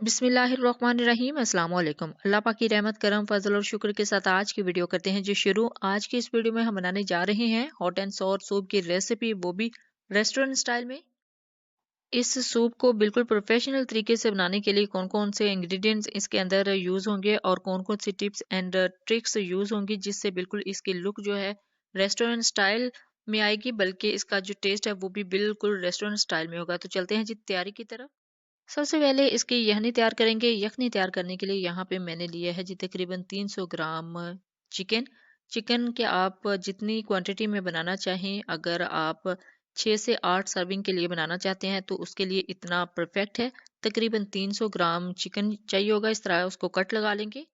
बिस्मिल्लाहिर्रहमानिर्रहीम अस्सलाम वालेकुम। अल्लाह पाक की रहमत करम फजल और शुक्र के साथ आज की वीडियो करते हैं जी शुरू। आज की इस वीडियो में हम बनाने जा रहे हैं हॉट एंड सॉर सूप की रेसिपी, वो भी रेस्टोरेंट स्टाइल में। इस सूप को बिल्कुल प्रोफेशनल तरीके से बनाने के लिए कौन कौन से इंग्रेडिएंट्स इसके अंदर यूज होंगे और कौन कौन सी टिप्स एंड ट्रिक्स यूज होंगी जिससे बिल्कुल इसकी लुक जो है रेस्टोरेंट स्टाइल में आएगी, बल्कि इसका जो टेस्ट है वो भी बिल्कुल रेस्टोरेंट स्टाइल में होगा। तो चलते हैं जी तैयारी की तरफ। सबसे पहले इसकी यखनी तैयार करेंगे। यखनी तैयार करने के लिए यहाँ पे मैंने लिया है जी तकरीबन 300 ग्राम चिकन। चिकन के आप जितनी क्वांटिटी में बनाना चाहें, अगर आप 6 से 8 सर्विंग के लिए बनाना चाहते हैं तो उसके लिए इतना परफेक्ट है। तकरीबन 300 ग्राम चिकन चाहिए होगा। इस तरह उसको कट लगा लेंगे।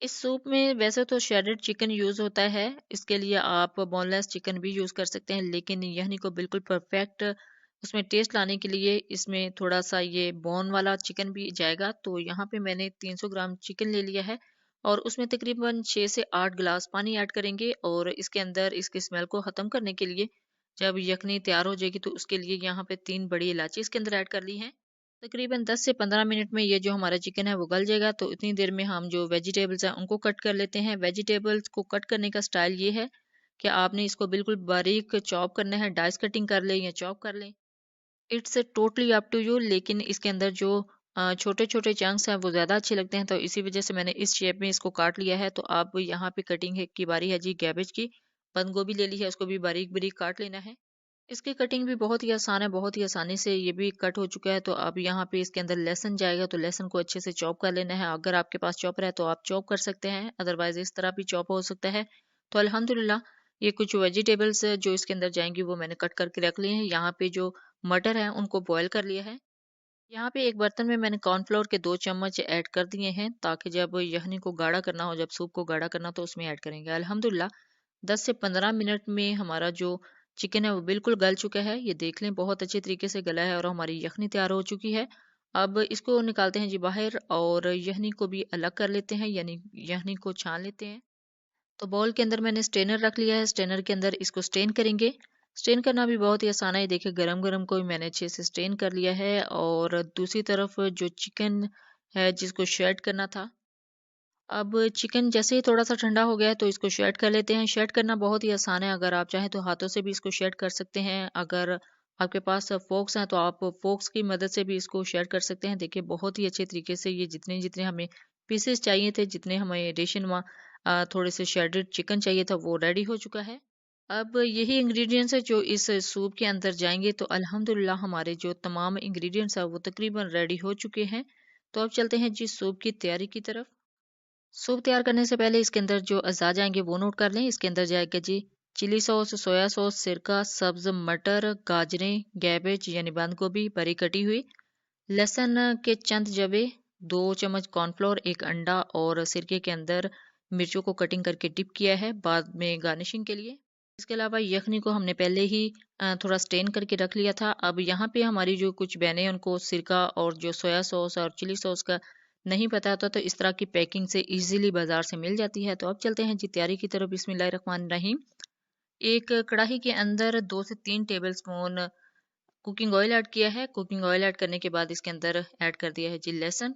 इस सूप में वैसे तो शेडेड चिकन यूज होता है, इसके लिए आप बोनलेस चिकन भी यूज कर सकते हैं, लेकिन यहनी को बिल्कुल परफेक्ट उसमें टेस्ट लाने के लिए इसमें थोड़ा सा ये बोन वाला चिकन भी जाएगा। तो यहाँ पे मैंने 300 ग्राम चिकन ले लिया है और उसमें तकरीबन 6 से 8 गिलास पानी ऐड करेंगे। और इसके अंदर इसकी स्मेल को ख़त्म करने के लिए जब यखनी तैयार हो जाएगी तो उसके लिए यहाँ पे 3 बड़ी इलायची इसके अंदर ऐड कर ली है। तकरीबन 10 से 15 मिनट में ये जो हमारा चिकन है वो गल जाएगा। तो इतनी देर में हम जो वेजिटेबल्स हैं उनको कट कर लेते हैं। वेजिटेबल्स को कट करने का स्टाइल ये है कि आपने इसको बिल्कुल बारीक चॉप करना है, डाइस कटिंग कर लें या चॉप कर लें, it's totally up to you. लेकिन इसके अंदर जो छोटे छोटे चंक्स हैं वो ज़्यादा अच्छे लगते हैं, तो इसी वजह से मैंने इस शेप में इसको काट लिया है। तो अब यहाँ पे कटिंग की बारी है जी कैबेज की। बंद गोभी ले ली है, उसको भी बारीक बारीक काट लेना है। इसकी कटिंग भी बहुत ही आसान है, बहुत ही आसानी से ये भी कट हो चुका है। तो अब यहाँ पे इसके अंदर लहसुन जाएगा, तो लहसुन को अच्छे से चॉप कर लेना है। अगर आपके पास चॉपर है तो आप चॉप कर सकते हैं, अदरवाइज इस तरह भी चॉप हो सकता है। तो अल्हम्दुलिल्लाह ये कुछ वेजिटेबल्स जो इसके अंदर जाएंगी वो मैंने कट करके रख लिए हैं। यहाँ पे जो मटर है उनको बॉयल कर लिया है। यहाँ पे एक बर्तन में मैंने कॉर्नफ्लोर के 2 चम्मच ऐड कर दिए हैं, ताकि जब यखनी को गाढ़ा करना हो, जब सूप को गाढ़ा करना हो तो उसमें ऐड करेंगे। अल्हम्दुलिल्लाह 10 से 15 मिनट में हमारा जो चिकन है वो बिल्कुल गल चुका है। ये देख लें बहुत अच्छे तरीके से गला है और हमारी यखनी तैयार हो चुकी है। अब इसको निकालते हैं जी बाहर और यखनी को भी अलग कर लेते हैं, यानी यखनी को छान लेते हैं। तो बाउल के अंदर मैंने स्ट्रेनर रख लिया है। स्ट्रेनर के अंदर इसको स्ट्रेन करेंगे। स्ट्रेन करना भी बहुत ही आसान है। देखिए गरम गरम को भी मैंने अच्छे से स्ट्रेन कर लिया है। और दूसरी तरफ जो चिकन है जिसको शेड करना था, अब चिकन जैसे ही थोड़ा सा ठंडा हो गया है तो इसको शेड कर लेते हैं। शेड करना बहुत ही आसान है, अगर आप चाहें तो हाथों से भी इसको शेड कर सकते हैं। अगर आपके पास फोक्स हैं तो आप फोक्स की मदद से भी इसको शेड कर सकते हैं। देखिए बहुत ही अच्छे तरीके से ये जितने जितने हमें पीसेस चाहिए थे, जितने हमें रेशन में थोड़े से शेडेड चिकन चाहिए था, वो रेडी हो चुका है। अब यही इंग्रेडिएंट्स है जो इस सूप के अंदर जाएंगे। तो अल्हम्दुलिल्लाह हमारे जो तमाम इंग्रेडिएंट्स है वो तकरीबन रेडी हो चुके हैं। तो अब चलते हैं जी सूप की तैयारी की तरफ। सूप तैयार करने से पहले इसके अंदर जो अज़ा जाएंगे वो नोट कर लें। इसके अंदर जाएगा जी चिली सॉस, सोया सॉस, सिरका, सब्ज मटर, गाजरें, कैबेज यानी बंद गोभी बारीक कटी हुई, लहसुन के चंद जवे, 2 चम्मच कॉर्नफ्लोर, एक अंडा और सिरके के अंदर मिर्चों को कटिंग करके डिप किया है बाद में गार्निशिंग के लिए। इसके अलावा यखनी को हमने पहले ही थोड़ा स्टेन करके रख लिया था। अब यहाँ पे हमारी जो कुछ बहनें हैं उनको सिरका और जो सोया सॉस और चिली सॉस का नहीं पता होता, तो इस तरह की पैकिंग से इजीली बाजार से मिल जाती है। तो अब चलते हैं जी तैयारी की तरफ। बिस्मिल्लाहिर्रहमानिर्रहीम। एक कढ़ाई के अंदर 2 से 3 table spoon cooking oil add किया है। कुकिंग ऑयल ऐड करने के बाद इसके अंदर ऐड कर दिया है जी लहसुन।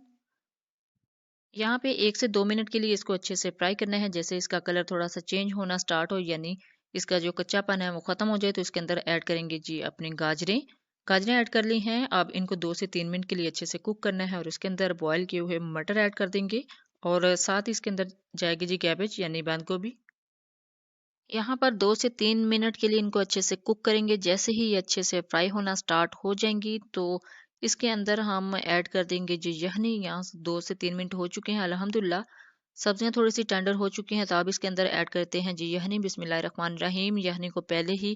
यहाँ पे 1 से 2 मिनट के लिए इसको अच्छे से फ्राई करना है। जैसे इसका कलर थोड़ा सा चेंज होना स्टार्ट हो, यानी इसका जो कच्चापन है वो खत्म हो जाए, तो इसके अंदर ऐड करेंगे जी अपनी गाजरें। गाजरें ऐड कर ली हैं। अब इनको 2 से 3 मिनट के लिए अच्छे से कुक करना है और इसके अंदर बॉयल किए हुए मटर ऐड कर देंगे और साथ ही इसके अंदर जाएगी जी कैबेज यानी बंद गोभी। यहाँ पर 2 से 3 मिनट के लिए इनको अच्छे से कुक करेंगे। जैसे ही ये अच्छे से फ्राई होना स्टार्ट हो जाएंगी तो इसके अंदर हम ऐड कर देंगे जी यखनी। यहाँ 2 से 3 मिनट हो चुके हैं अल्हम्दुलिल्लाह। सब्जियां थोड़ी सी टेंडर हो चुकी हैं, तो अब इसके अंदर ऐड करते हैं जी यखनी। बिस्मिल्लाहिर्रहमानिर्रहीम। यखनी को पहले ही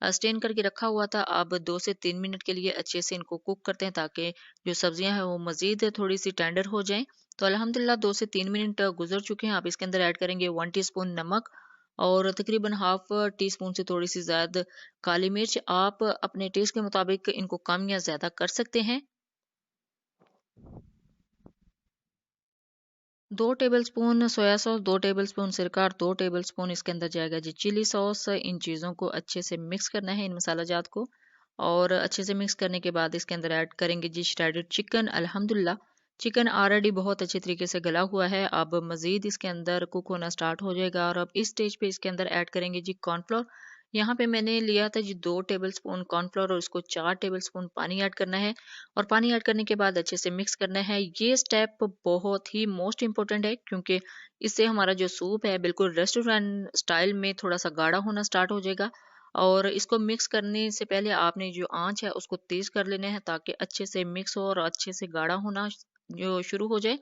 स्टेन करके रखा हुआ था। अब 2 से 3 मिनट के लिए अच्छे से इनको कुक करते हैं, ताकि जो सब्जियां हैं वो मजीद थोड़ी सी टेंडर हो जाएं। तो अल्हम्दुलिल्लाह 2 से 3 मिनट गुजर चुके हैं। अब इसके अंदर ऐड करेंगे 1 टीस्पून नमक और तकरीबन हाफ टी स्पून से थोड़ी सी ज्यादा काली मिर्च। आप अपने टेस्ट के मुताबिक इनको कम या ज्यादा कर सकते हैं। 2 टेबलस्पून सोया सॉस, 2 टेबलस्पून सिरका और 2 टेबलस्पून इसके अंदर जाएगा जी चिली सॉस। इन चीज़ों को अच्छे से मिक्स करना है, इन मसाला जात को। और अच्छे से मिक्स करने के बाद इसके अंदर ऐड करेंगे जी श्रेडेड चिकन। अल्हम्दुलिल्लाह चिकन ऑलरेडी बहुत अच्छे तरीके से गला हुआ है। अब मज़ीद इसके अंदर कुक होना स्टार्ट हो जाएगा और अब इस स्टेज पे इसके अंदर ऐड करेंगे जी कॉर्नफ्लोर। यहाँ पे मैंने लिया था जी 2 टेबलस्पून कॉर्नफ्लोर और इसको 4 टेबलस्पून पानी ऐड करना है और पानी ऐड करने के बाद अच्छे से मिक्स करना है। ये स्टेप बहुत ही मोस्ट इम्पोर्टेंट है क्योंकि इससे हमारा जो सूप है बिल्कुल रेस्टोरेंट स्टाइल में थोड़ा सा गाढ़ा होना स्टार्ट हो जाएगा। और इसको मिक्स करने से पहले आपने जो आंच है उसको तेज़ कर लेना है ताकि अच्छे से मिक्स हो और अच्छे से गाढ़ा होना जो शुरू हो जाए।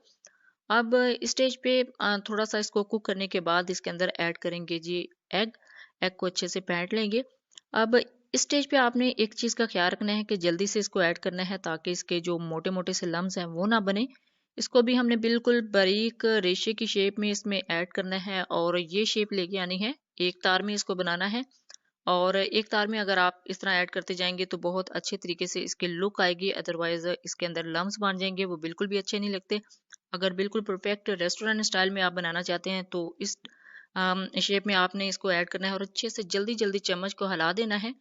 अब इस स्टेज पे थोड़ा-सा इसको कुक करने के बाद इसके अंदर ऐड करेंगे जी एग। एग को अच्छे से फेंट लेंगे। अब इस स्टेज पे आपने एक चीज़ का ख़्याल रखना है कि जल्दी से इसको ऐड करना है ताकि इसके जो मोटे-मोटे से लम्स हैं वो ना बने। इसको भी हमने बिल्कुल बारीक रेशे की शेप में इसमें ऐड करना है और ये शेप लेके आनी है। एक तार में इसको बनाना है और एक तार में अगर आप इस तरह ऐड करते जाएंगे तो बहुत अच्छे तरीके से इसकी लुक आएगी। अदरवाइज इसके अंदर लम्स बन जाएंगे, वो बिल्कुल भी अच्छे नहीं लगते। अगर बिल्कुल परफेक्ट रेस्टोरेंट स्टाइल में आप बनाना चाहते हैं तो इस शेप में आपने इसको ऐड करना है और अच्छे से जल्दी जल्दी चम्मच को हिला देना है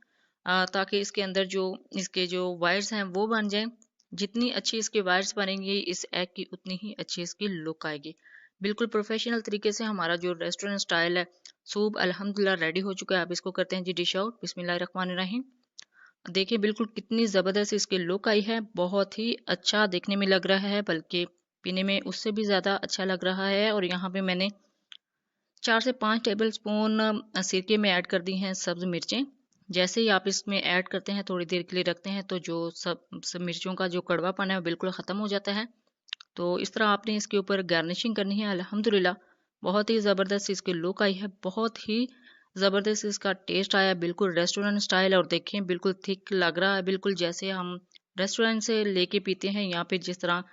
ताकि इसके अंदर जो इसके जो वायर्स हैं वो बन जाएं। जितनी अच्छी इसकी वायर्स बनेंगी इस एग की उतनी ही अच्छी इसकी लुक आएगी। बिल्कुल प्रोफेशनल तरीके से हमारा जो रेस्टोरेंट स्टाइल है सूप अल्हम्दुलिल्लाह रेडी हो चुका है। अब इसको करते हैं जी डिश आउट। बिस्मिल्लाहिर्रहमानिर्रहीम। देखिए बिल्कुल कितनी ज़बरदस्त इसकी लुक आई है। बहुत ही अच्छा देखने में लग रहा है, बल्कि पीने में उससे भी ज़्यादा अच्छा लग रहा है। और यहाँ पे मैंने 4 से 5 टेबल स्पून सिरके में ऐड कर दी हैं सब्ज़ मिर्चें। जैसे ही आप इसमें ऐड करते हैं थोड़ी देर के लिए रखते हैं तो जो सब मिर्चों का जो कड़वापन है वो बिल्कुल ख़त्म हो जाता है। तो इस तरह आपने इसके ऊपर गार्निशिंग करनी है। अल्हम्दुलिल्लाह बहुत ही ज़बरदस्त इसकी लुक आई है, बहुत ही ज़बरदस्त इसका टेस्ट आया, बिल्कुल रेस्टोरेंट स्टाइल। और देखें बिल्कुल थिक लग रहा है, बिल्कुल जैसे हम रेस्टोरेंट से लेके पीते हैं या फिर जिस तरह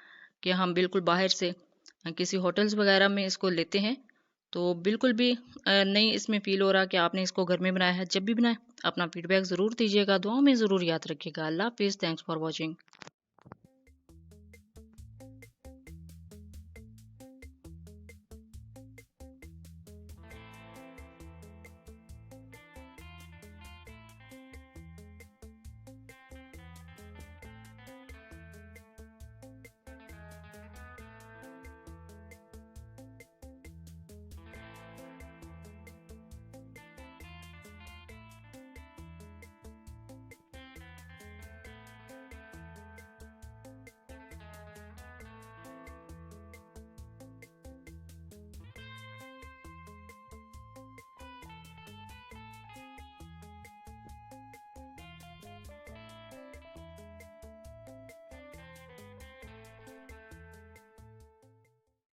कि हम बिल्कुल बाहर से किसी होटल्स वगैरह में इसको लेते हैं। तो बिल्कुल भी नहीं इसमें फ़ील हो रहा कि आपने इसको घर में बनाया है। जब भी बनाए अपना फीडबैक ज़रूर दीजिएगा, दुआओं में ज़रूर याद रखिएगा। अल्लाह हाफ़िज़। Thanks for watching.